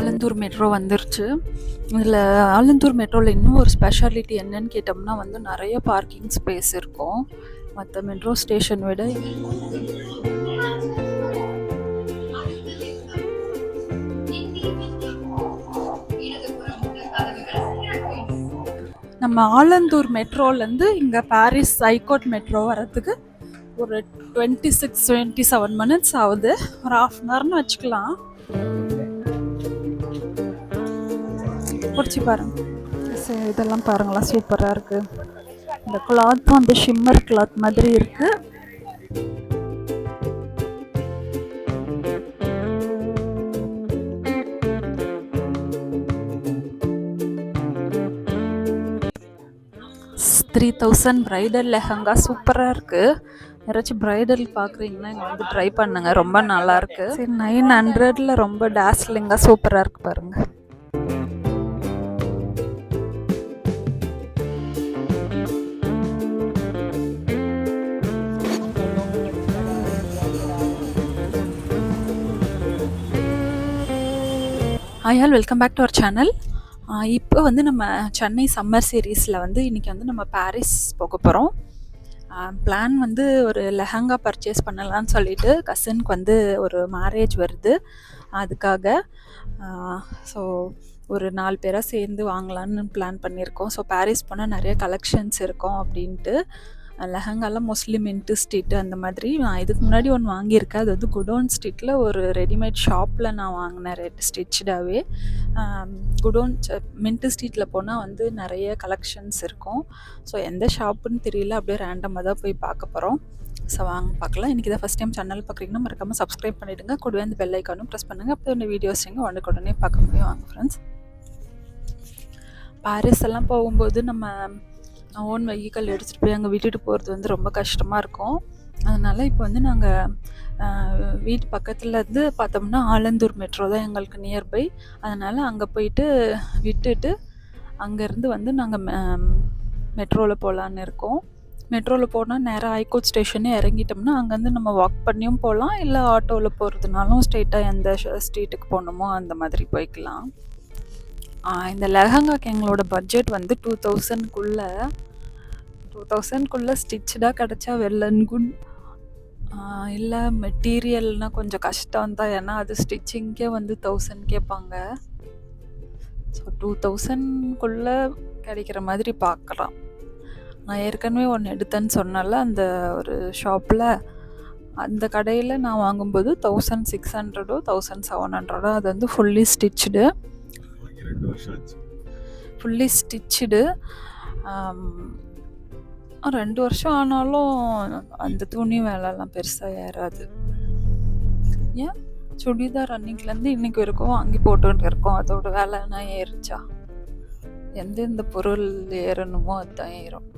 Alandur metro வந்துருச்சு. இதில் ஆலந்தூர் மெட்ரோவில் இன்னும் ஒரு ஸ்பெஷாலிட்டி என்னன்னு கேட்டோம்னா வந்து நிறைய பார்க்கிங் ஸ்பேஸ் இருக்கும் மற்ற மெட்ரோ ஸ்டேஷன் விட. நம்ம ஆலந்தூர் மெட்ரோலேருந்து இங்கே பாரிஸ் ஐகோர்ட் மெட்ரோ வரத்துக்கு ஒரு 26-27 மினிட்ஸ் ஆகுது. ஒரு ½ வச்சுக்கலாம். பிடிச்சி பாருங்க, இதெல்லாம் பாருங்களா, சூப்பராக இருக்கு. இந்த கிளாத்தும் அந்த ஷிம்மர் கிளாத் மாதிரி இருக்கு. $3,000 பிரைடல் லெஹங்கா சூப்பராக இருக்குது. யாராச்சும் பிரைடல் பார்க்குறீங்கன்னா இங்கே வந்து ட்ரை பண்ணுங்க, ரொம்ப நல்லா இருக்கு. சரி, 900 ரொம்ப டாஸ்லிங்காக சூப்பராக இருக்கு பாருங்க. Hi all, welcome back to our channel. இப்போ வந்து நம்ம சென்னை சம்மர் சீரீஸில் வந்து இன்றைக்கி வந்து நம்ம பாரிஸ் போக போகிறோம். பிளான் வந்து ஒரு லெஹங்கா பர்ச்சேஸ் பண்ணலான்னு சொல்லிட்டு கசினுக்கு வந்து ஒரு மேரேஜ் வருது, அதுக்காக. ஸோ ஒரு 4 பேராக சேர்ந்து வாங்கலான்னு பிளான் பண்ணியிருக்கோம். ஸோ பாரிஸ் போனால் நிறைய கலெக்ஷன்ஸ் இருக்கும் அப்படின்ட்டு. லெஹங்காலாம் மோஸ்ட்லி மின்ட்டு ஸ்ட்ரீட்டு அந்த மாதிரி. நான் இதுக்கு முன்னாடி ஒன்று வாங்கியிருக்கேன். அது வந்து குடோன் ஸ்ட்ரீட்டில் ஒரு ரெடிமேட் ஷாப்பில் நான் வாங்கினேன், ஸ்டிச்டாகவே. குடோன் மின்ட்டு ஸ்ட்ரீட்டில் போனால் வந்து நிறைய கலெக்ஷன்ஸ் இருக்கும். ஸோ எந்த ஷாப்புன்னு தெரியல, அப்படியே ரேண்டமாக தான் போய் பார்க்க போகிறோம். ஸோ வாங்க பார்க்கலாம். இன்றைக்கி தான் ஃபஸ்ட் டைம் சேனல் பார்க்குறீங்கன்னா மறக்காமல் சப்ஸ்கிரைப் பண்ணிவிடுங்க. கூடவே அந்த பெல் ஐக்கானும் ப்ரெஸ் பண்ணுங்கள், அப்போ இந்த வீடியோஸ் நீங்கள் உடனே பார்க்க முடியும். வாங்க ஃப்ரெண்ட்ஸ். பாரிஸ் எல்லாம் போகும்போது நம்ம ஓன் வெஹிக்கல் எடுத்துகிட்டு போய் அங்கே விட்டுட்டு போகிறது வந்து ரொம்ப கஷ்டமாக இருக்கும். அதனால் இப்போ வந்து நாங்கள் வீட்டு பக்கத்தில் இருந்து பார்த்தோம்னா ஆலந்தூர் மெட்ரோ தான் எங்களுக்கு நியர்பை. அதனால் அங்கே போயிட்டு விட்டுட்டு அங்கேருந்து வந்து நாங்கள் மெட்ரோவில் போகலான்னு இருக்கோம். மெட்ரோவில் போனால் நேராக ஐகோர்ட் ஸ்டேஷனே இறங்கிட்டோம்னா அங்கேருந்து நம்ம வாக் பண்ணியும் போகலாம், இல்லை ஆட்டோவில் போகிறதுனாலும் ஸ்ட்ரெயிட்டாக எந்த ஸ்ட்ரீட்டுக்கு போகணுமோ அந்த மாதிரி போய்க்கலாம். இந்த லெஹங்காக்கு எங்களோட பட்ஜெட் வந்து 2000க்குள்ளே ஸ்டிச்சாக கிடச்சா வெல் அண்ட் குட். இல்லை மெட்டீரியல்னால் கொஞ்சம் கஷ்டம் தான், ஏன்னா அது ஸ்டிச்சிங்கே வந்து 1000 கேட்பாங்க. ஸோ 2000க்குள்ளே கிடைக்கிற மாதிரி பார்க்கலாம். நான் ஏற்கனவே ஒன்று எடுத்தேன்னு சொன்னால அந்த ஒரு ஷாப்பில், அந்த கடையில் நான் வாங்கும்போது 1600 1700 அது வந்து ஃபுல்லி ஸ்டிச்சுடு. 2 வருஷம் ஆனாலும் அந்த துணி வேலைலாம் பெருசாக ஏறாது. ஏன் சுடிதார் அன்னைக்குலேருந்து இன்னைக்கு வரைக்கும் வாங்கி போட்டுட்டு இருக்கோம், அதோட வேலைன்னா ஏறிச்சா? எந்தெந்த பொருள் ஏறணுமோ அதுதான் ஏறும்.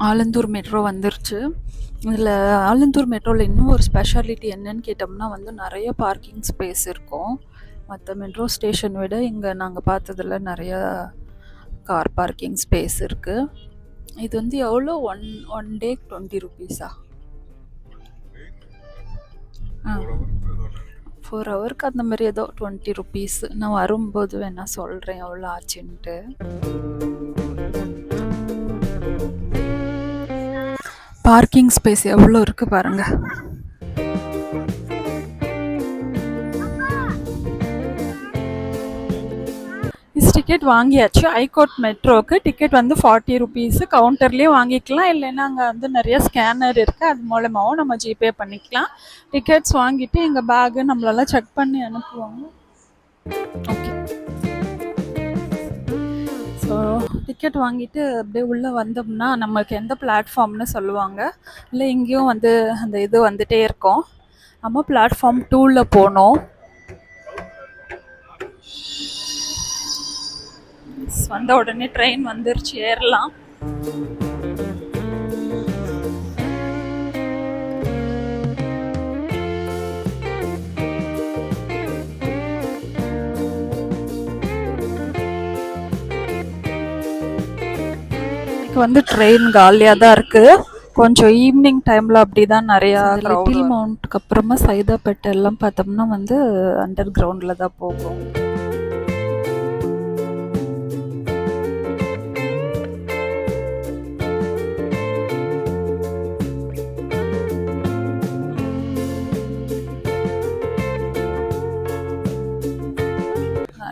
ஆலந்தூர் மெட்ரோ வந்துருச்சு. இதில் ஆலந்தூர் மெட்ரோவில் இன்னும் ஒரு ஸ்பெஷாலிட்டி என்னன்னு கேட்டோம்னா வந்து நிறைய பார்க்கிங் ஸ்பேஸ் இருக்கும். மற்ற மெட்ரோ ஸ்டேஷன் விட இங்கே நாங்கள் பார்த்ததில் நிறைய கார் பார்க்கிங் ஸ்பேஸ் இருக்குது. இது வந்து எவ்வளோ, ஒன் டே 20 rupees? 4 ஹவருக்கு அந்த மாதிரி ஏதோ 20 rupees. நான் வரும்போது வேணா சொல்கிறேன் எவ்வளோ ஆச்சுன்ட்டு. பார்க்கிங் ஸ்பேஸ் எவ்வளோ இருக்குது பாருங்கள். டிக்கெட் வாங்கியாச்சு. ஐகோர்ட் மெட்ரோவுக்கு டிக்கெட் வந்து 40 rupees. கவுண்டர்லேயே வாங்கிக்கலாம், இல்லைன்னா அங்கே வந்து நிறைய ஸ்கேனர் இருக்குது, அது மூலமாகவும் நம்ம ஜிபே பண்ணிக்கலாம். டிக்கெட்ஸ் வாங்கிட்டு எங்கள் பேகு நம்மளெல்லாம் செக் பண்ணி அனுப்புவாங்க. ஓகே, ஸோ டிக்கெட் வாங்கிட்டு அப்படியே உள்ளே வந்தோம்னா நமக்கு எந்த பிளாட்ஃபார்ம்னு சொல்லுவாங்க. இல்லை இங்கேயும் வந்து அந்த இது வந்துகிட்டே இருக்கும். நம்ம பிளாட்ஃபார்ம் 2ல் போனோம். வந்த உடனே ட்ரெயின் வந்துருச்சு, ஏறலாம். வந்து ட்ரெயின் காலியாக தான் இருக்குது. கொஞ்சம் ஈவினிங் டைமில் அப்படி தான் நிறையா லிட்டில் மவுண்ட்க்கு அப்புறமா சைதாப்பேட்டை எல்லாம் பார்த்தோம்னா வந்து அண்டர் கிரவுண்டில் தான் போகும்.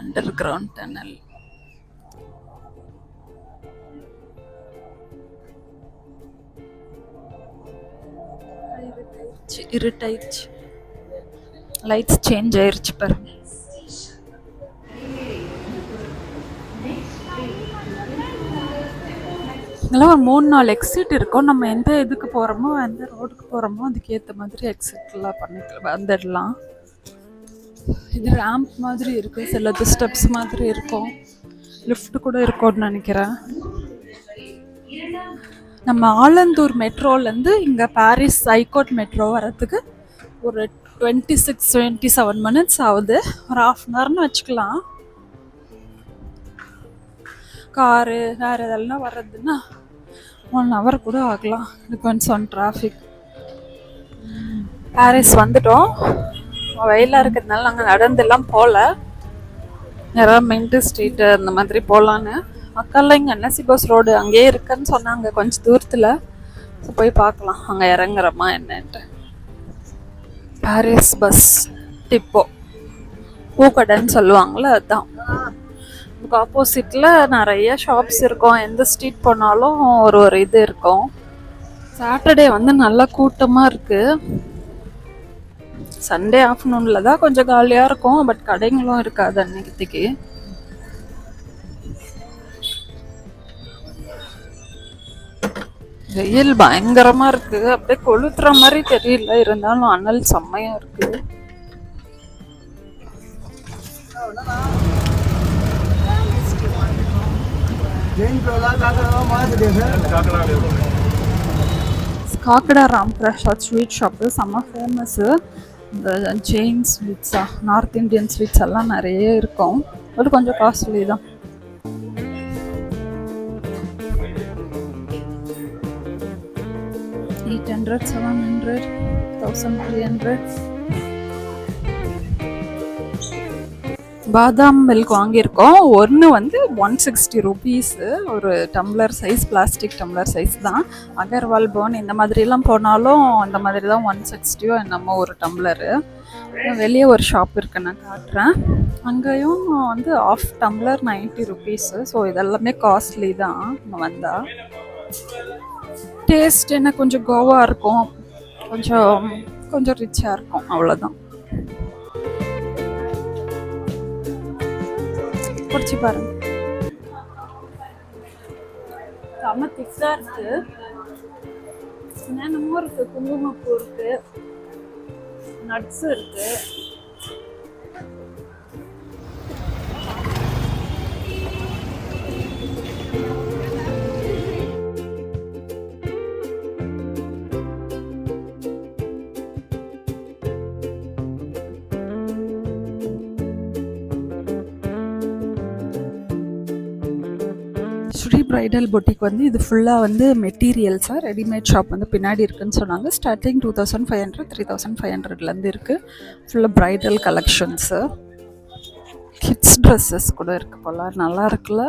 Underground tunnel. இருட்டாயிடுச்சு, லைட்ஸ் சேஞ்ச் ஆயிருச்சு பாருங்க. இதெல்லாம் ஒரு 3-4 எக்ஸிட் இருக்கும். நம்ம எந்த இதுக்கு போகிறோமோ எந்த ரோடுக்கு போகிறோமோ அதுக்கேற்ற மாதிரி எக்ஸிட்லாம் பண்ணிக்கலாம், வந்துடலாம். இது ரேம்ப் மாதிரி இருக்கு, சிலது ஸ்டெப்ஸ் மாதிரி இருக்கும், லிஃப்ட் கூட இருக்கும்னு நினைக்கிறேன். நம்ம ஆலந்தூர் மெட்ரோலேருந்து இங்கே பாரிஸ் ஐகோட் மெட்ரோ வரத்துக்கு ஒரு 26-27 மினிட்ஸ் ஆகுது. ஒரு 1/2 hourன்னு வச்சுக்கலாம். காரு வேறு இதெல்லாம் வர்றதுன்னா 1 hour கூட ஆகலாம், டிபெண்ட்ஸ் ஆன் டிராஃபிக். பாரிஸ் வந்துட்டோம். வெயிலாக இருக்கிறதுனால நாங்கள் நடந்தெல்லாம் போகல, யாராவது மெயின்டு ஸ்ட்ரீட்டு அந்த மாதிரி போகலான்னு. அக்காலாம் இங்கே என்எஸ்சி பஸ் ரோடு அங்கேயே இருக்குன்னு சொன்னாங்க கொஞ்சம் தூரத்தில். ஸோ போய் பார்க்கலாம் அங்கே இறங்குறோமா என்னன்ட்டு. பாரிஸ் பஸ் டிப்போ பூக்கடைன்னு சொல்லுவாங்களே அதுதான். இதுக்கு ஆப்போசிட்டில் நிறைய ஷாப்ஸ் இருக்கும். எந்த ஸ்ட்ரீட் போனாலும் ஒரு இது இருக்கும். சாட்டர்டே வந்து நல்லா கூட்டமாக இருக்குது. சண்டே ஆஃப்டர்நூனில் தான் கொஞ்சம் காலியாக இருக்கும், பட் கடைங்களும் இருக்காது அன்னைக்கு. வெயில் பயங்கரமா இருக்கு, அப்படியே கொளுத்துற மாதிரி தெரியல, இருந்தாலும் அனல் செம்மையா இருக்கு. காக்கடா ராம்பிரசாத் ஸ்வீட் ஷாப்பு செம்ம ஃபேமஸ்ஸு. இந்த ஜெயின் ஸ்வீட்ஸா, நார்த் இந்தியன் ஸ்வீட்ஸ் எல்லாம் நிறைய இருக்கும். அது கொஞ்சம் காஸ்ட்லி தான். $800, $700, $1300. பாதாம் மில்க் வாங்கியிருக்கோம். ஒன்று வந்து 160 rupees. ஒரு tumbler size, plastic tumbler size தான். அகர்வால் போன் இந்த மாதிரிலாம் போனாலும் அந்த மாதிரி தான் 160 என்னமோ ஒரு டம்ளரு. வெளியே ஒரு ஷாப் இருக்கு, நான் காட்டுறேன். அங்கேயும் வந்து ½ டம்ளர் 90 rupees. ஸோ இதெல்லாமே காஸ்ட்லி தான் நம்ம வந்தால். டேஸ்ட் என்ன கொஞ்சம் கோவா இருக்கும், கொஞ்சம் ரிச்சாக இருக்கும், அவ்வளோதான். குடிச்சு பாருங்க, செம்ம திக்காக இருக்கு. என்னென்னமோ இருக்கு, குங்குமப்பூ இருக்கு, நட்ஸ் இருக்கு. ஸ்ரீ பிரைடல் பொட்டிக் வந்து இது ஃபுல்லாக வந்து மெட்டீரியல்ஸாக ரெடிமேட் ஷாப் வந்து பின்னாடி இருக்குன்னு சொன்னாங்க. ஸ்டார்டிங் 2500, 3500லேருந்து இருக்குது. ஃபுல்லாக ப்ரைடல் கலெக்ஷன்ஸு, கிட்ஸ் ட்ரெஸ்ஸஸ் கூட இருக்குது போல. நல்லா இருக்குல்ல,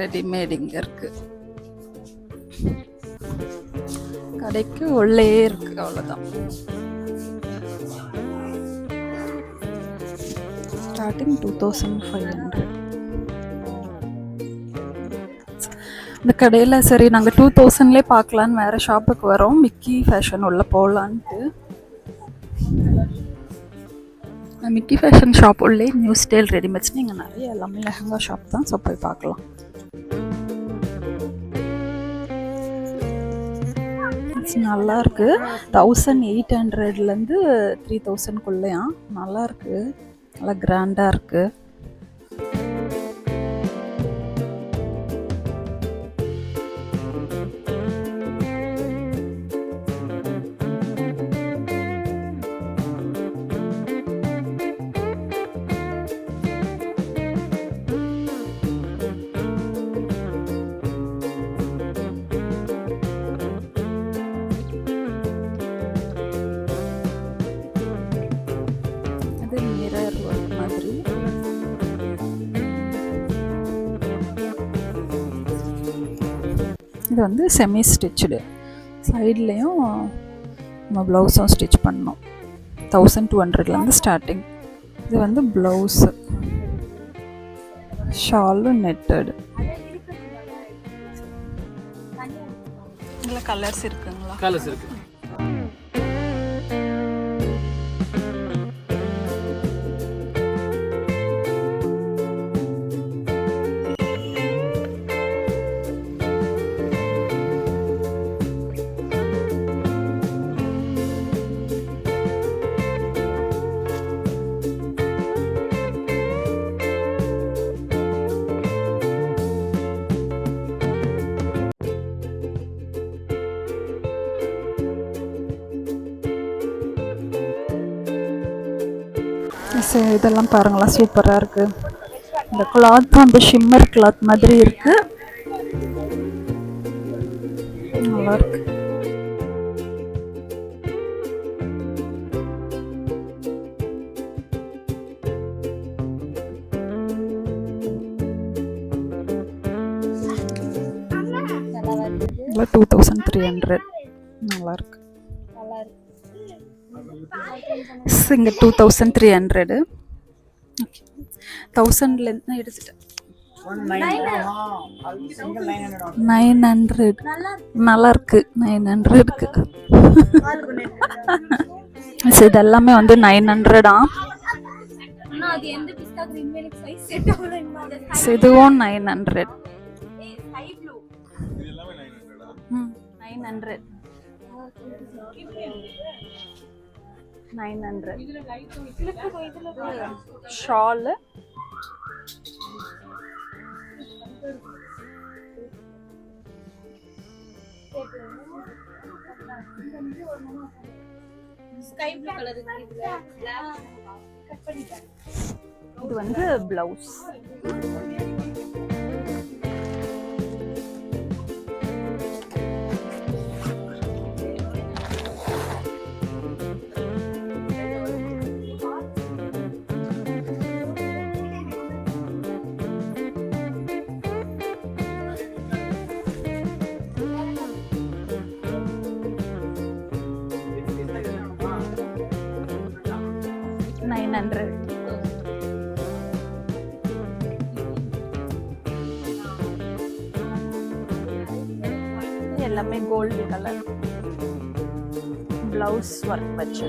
ரெடிமேட் இங்கே இருக்குது. கடைக்கு உள்ளே இருக்குது, அவ்வளோதான். ஸ்டார்டிங் 2500. இந்த கடையில் சரி நாங்கள் 2000லே பார்க்கலான்னு வேறு ஷாப்புக்கு வரோம். மிக்கி ஃபேஷன் உள்ள போகலான்ட்டு. மிக்கி ஃபேஷன் ஷாப் உள்ளே நியூ ஸ்டைல் ரெடிமேட்ஸ்னு இங்கே நிறைய எல்லாமே லெஹங்கா ஷாப் தான். ஸோ போய் பார்க்கலாம். நல்லா இருக்குது. 1800லேருந்து 3000க்குள்ளேயா, நல்லா இருக்குது, நல்லா கிராண்டாக இருக்குது. இது வந்து செமி ஸ்டிச்சுடு, சைட்லேயும் நம்ம ப்ளவுஸும் ஸ்டிச் பண்ணோம். 1200 ஸ்டார்டிங். இது வந்து ப்ளவுஸு, ஷாலு நெட்டடு. இதில் கலர்ஸ் இருக்குங்களா? கலர்ஸ் இருக்கு. இதெல்லாம் பாருங்களா, சூப்பராக இருக்குது. இந்த கிளாத்தும் அந்த ஷிம்மர் கிளாத் மாதிரி இருக்கு, நல்லா இருக்கு. இதில் 2300 நல்லா இருக்கு. இங்கே 2300. ஓகே, 1000லேருந்து எடுத்துட்டேன். 900 நல்லா இருக்கு. 900க்கு இதெல்லாமே வந்து 900 இதுவும் 900. 900 ஷாலு, இது வந்து பிளவுஸ். எல்லாமே கோல்டு கலர் பிளவுஸ் ஒர்க் வச்சு.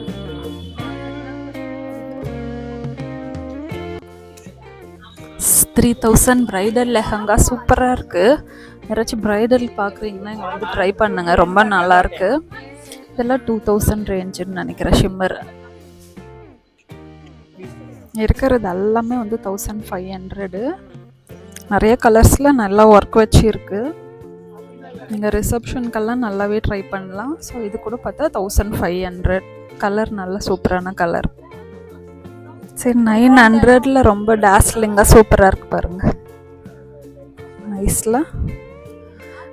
$3000 பிரைடல் லெஹங்கா சூப்பராக இருக்குது. யாராச்சும் பிரைடல் பார்க்குறீங்கன்னா இங்கே வந்து ட்ரை பண்ணுங்க, ரொம்ப நல்லா இருக்கு. இதெல்லாம் 2000 ரேஞ்சுன்னு நினைக்கிறேன். ஷிம்மர் இருக்கிறது எல்லாமே வந்து 1500. நிறைய கலர்ஸில் நல்லா ஒர்க் வச்சு இருக்கு. நீங்கள் ரிசப்ஷனுக்கெல்லாம் நல்லாவே ட்ரை பண்ணலாம். ஸோ இது கூட பார்த்தா 1500. கலர் நல்ல சூப்பரான கலர். சரி, 900ல் ரொம்ப டாஸ்லிங்காக சூப்பராக இருக்கு பாருங்க. நைஸில்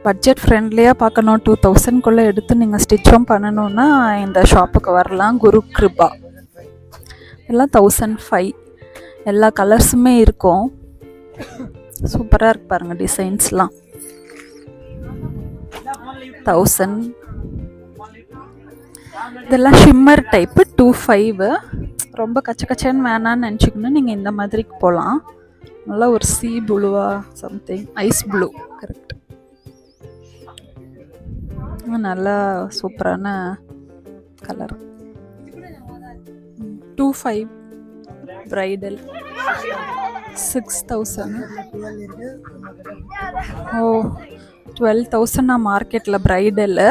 பட்ஜெட் ஃப்ரெண்ட்லியாக பார்க்கணும். 2000க்குள்ளே எடுத்து நீங்கள் ஸ்டிச்சும் பண்ணணுன்னா இந்த ஷாப்புக்கு வரலாம். குரு கிருபா. எல்லாம் 1005. எல்லா கலர்ஸுமே இருக்கும். சூப்பராக இருக்கு பாருங்க டிசைன்ஸ்லாம். 1000. இதெல்லாம் ஷிம்மர் டைப்பு 25. ரொம்ப கச்சன்னு வேணான்னு நினச்சிக்கணும், நீங்கள் இந்த மாதிரிக்கு போகலாம். நல்லா ஒரு சீ ப்ளூவா சம்திங், ஐஸ் ப்ளூ கரெக்ட். நல்லா சூப்பரான கலர். 25 பிரைடல் 6000. ஓ, 12,000 மார்க்கெட்டில் பிரைடலு,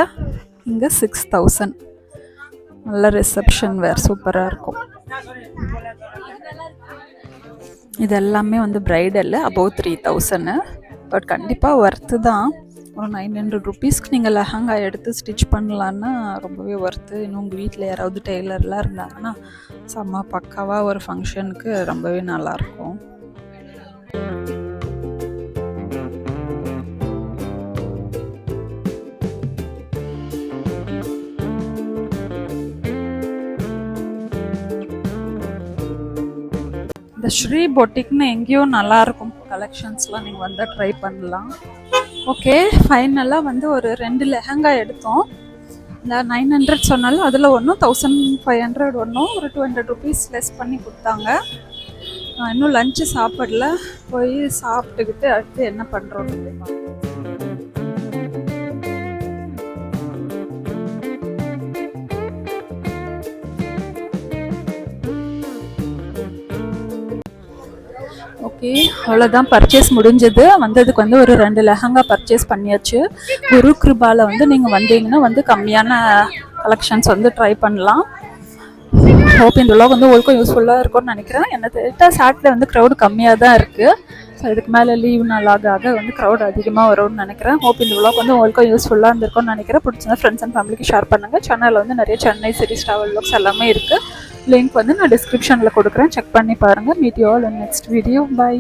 இங்கே 6000. நல்ல ரிசப்ஷன் வேர் சூப்பராக இருக்கும். இது எல்லாமே வந்து பிரைடல் அபவ் 3000. பட் கண்டிப்பாக ஒர்த்து தான். ஒரு 900 ருபீஸ்க்கு நீங்கள் லெஹங்கா எடுத்து ஸ்டிச் பண்ணலான்னா ரொம்பவே ஒர்த்து. இன்னும் உங்கள் வீட்டில் யாராவது டெய்லர்லாம் இருந்தாங்கன்னா செம்ம பக்காவாக ஒரு ஃபங்க்ஷனுக்கு ரொம்பவே நல்லாயிருக்கும். இந்த ஸ்ரீ பொட்டிக்னு எங்கேயோ நல்லாயிருக்கும் கலெக்ஷன்ஸ்லாம், நீங்கள் வந்தால் ட்ரை பண்ணலாம். ஓகே, ஃபைனலாக வந்து ஒரு 2 லெஹங்கா எடுத்தோம். இந்த 900 சொன்னாலும் அதில் ஒன்றும் 1500 ஒன்றும் ஒரு 200 ருபீஸ் லெஸ் பண்ணி கொடுத்தாங்க. இன்னும் லஞ்சு சாப்பிடல, போய் சாப்பிட்டுக்கிட்டு அடுத்து என்ன பண்ணுறோன்னு பார்ப்போம். ஓகே, அவ்வளோதான் பர்ச்சேஸ் முடிஞ்சது. வந்ததுக்கு வந்து ஒரு 2 லெஹங்கா பர்ச்சேஸ் பண்ணியாச்சு. குரு கிருபாவில் வந்து நீங்கள் வந்தீங்கன்னா வந்து கம்மியான கலெக்ஷன்ஸ் வந்து ட்ரை பண்ணலாம். ஹோப் இந்த விலாக் வந்து உங்களுக்கும் யூஸ்ஃபுல்லாக இருக்கும்னு நினைக்கிறேன். என்ன தெரிவித்தா சாட்டர்டே வந்து க்ரௌடு கம்மியாக தான் இருக்குது. ஸோ இதுக்கு மேலே லீவ் நாளாக வந்து க்ரௌட் அதிகமாக வரும்னு நினைக்கிறேன். ஹோப் இந்த விலாக் வந்து உங்களுக்கும் யூஸ்ஃபுல்லாக இருந்திருக்கும்னு நினைக்கிறேன். பிடிச்சிருந்தா ஃப்ரெண்ட்ஸ் அண்ட் ஃபேமிலிக்கு ஷேர் பண்ணுங்கள். சேனலில் வந்து நிறைய சென்னை சீரிஸ் ட்ராவல் விலாக்ஸ் எல்லாமே இருக்குது. லிங்க் வந்து நான் டிஸ்கிரிப்ஷனில் கொடுக்குறேன், செக் பண்ணி பாருங்கள். Meet you all in next video. By.